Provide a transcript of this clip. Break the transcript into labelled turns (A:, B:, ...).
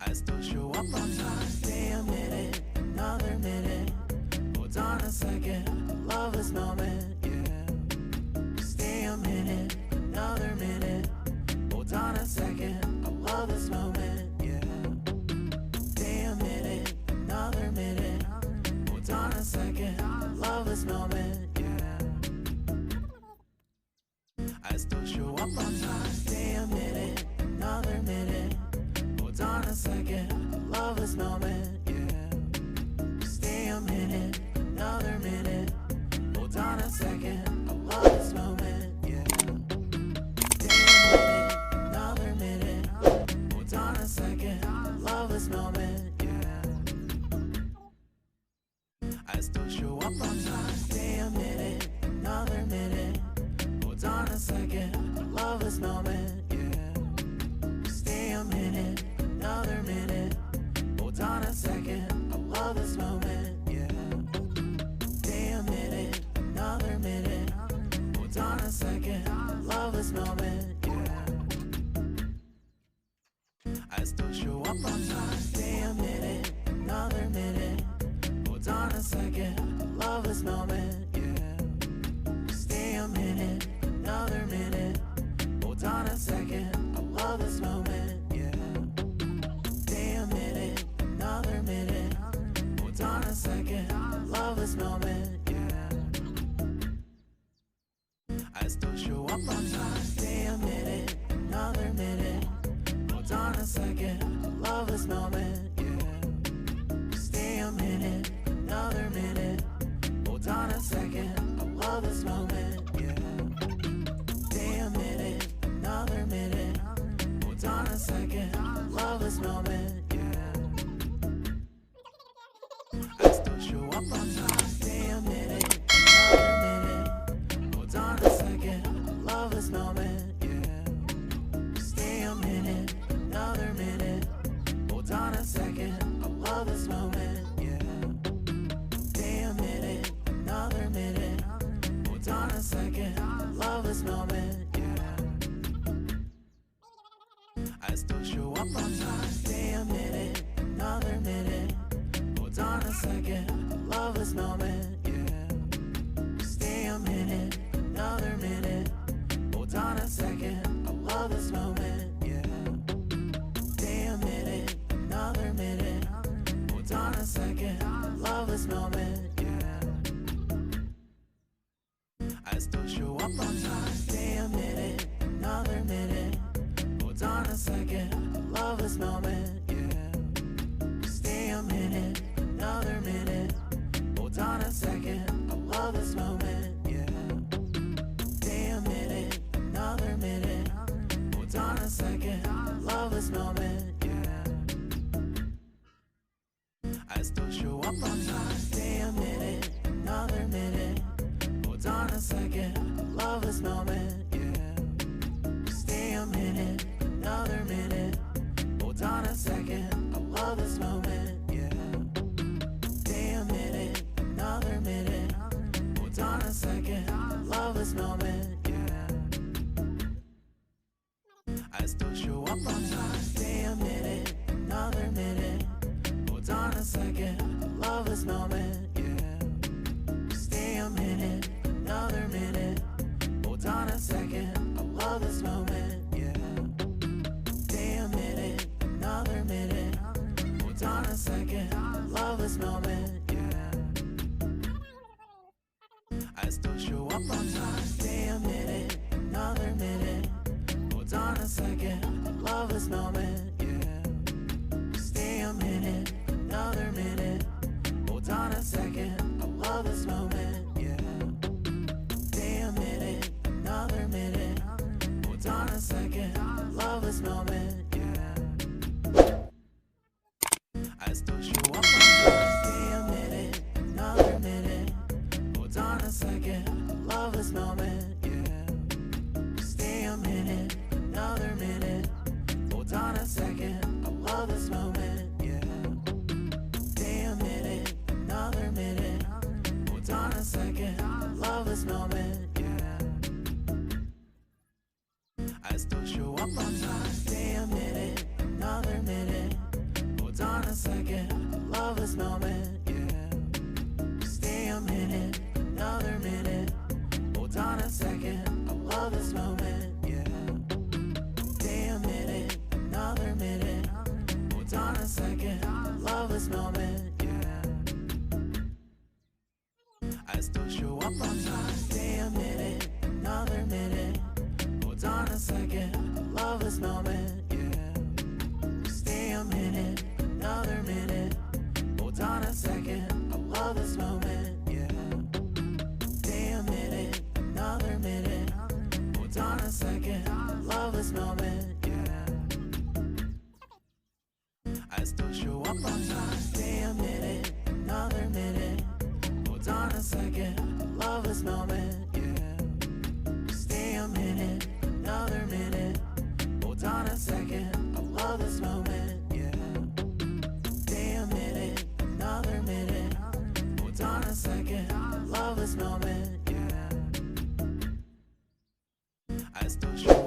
A: I still show up on time. Stay a minute, another minute. Hold on a second, love this moment, yeah. Stay a minute, another minute. Hold on a second, I love this moment, yeah. Stay a minute, another minute. Hold on a second, I love this moment, yeah. I still show up on time. Stay a minute, another minute. Hold on a second, love this moment, yeah. Stay a minute, another minute. Hold on a second, I love this moment, yeah. Stay a minute, another minute. Hold on a second, I love this moment, yeah. I still show up on time. Stay a minute, another minute. Hold on a second, I love this moment, yeah. Stay a minute, another minute. Hold on a second, I love this moment, yeah. Stay a minute, another minute. Hold on a second, I love this moment, yeah. I still show up on time. Stay a minute, another minute. Hold on a second, I love this moment, yeah. Stay a minute, another minute. Hold on a second, I love this moment, yeah. Stay a minute, another minute. Hold on a second, I love this moment, yeah. I still show up on time. Stay a minute, another minute. Hold on a second, I love this moment, yeah. Stay a minute, another minute. Hold on a second, I love this moment, yeah. Stay a minute, another minute. Hold on a second, I love this moment, yeah. I still show up on time. Stay a minute, another minute. Hold on a second, I love this moment, yeah. Stay a minute, another minute. Hold on a second, I love this moment, yeah. Stay a minute, another minute. Hold on a second, I love this moment, yeah. I still show up on time. Stay a minute, another minute. Hold on a second, I love this moment, yeah. Stay a minute, another minute. Hold on a second, I love this moment, yeah. Stay a minute, another minute. Hold on a second, I love this moment, yeah. I still show up on time. Stay a minute, another minute. Hold on a second, I love this moment, yeah. Stay a minute, another minute. Hold on a second, I love this moment, yeah. Stay a minute, another minute. Hold on a second, I love this moment, yeah. I still show up on time. Stay a minute, another minute. Hold on a second, I love this moment, yeah. Stay a minute, another minute. Hold on a second, I love this moment, yeah. Stay a minute, another minute. Hold on a second, I love this moment, yeah. I still show up on time. Stay a minute, another minute. Hold on a second, I love this moment, yeah. Stay a minute, another minute. Hold on a second, I love this moment, yeah. Stay a minute, another minute. Hold on a second, I love this moment, yeah. I still show up on time. Stay a minute, another minute. Hold on a second, I love this moment, yeah. Stay a minute, another minute. Hold on a second, I love this moment, yeah. Stay a minute, another minute. Hold on a second, I love this moment, yeah. I still show up on time. Stay a minute, another minute. Hold on a second, I love this moment, yeah. Stay a minute, another minute. Hold on a second, I love this moment, yeah. Stay a minute, another minute. Hold on a second, I love this moment, yeah. I still show up on time. Stay a minute, another minute. second, love this moment, yeah. I still show up on time, stay a minute, another minute. Hold on a second, love this moment, yeah. Stay a minute, another minute. Hold on a second, I love this moment, yeah. Stay a minute, another minute. Hold on a second, love this moment, yeah. I still show up on time, stay a minute, another minute. Hold on a second, love this moment, yeah. Stay a minute, another minute. Hold on a second, I love this moment, yeah. Stay a minute, another minute. Hold on a second, love this moment, yeah. I still show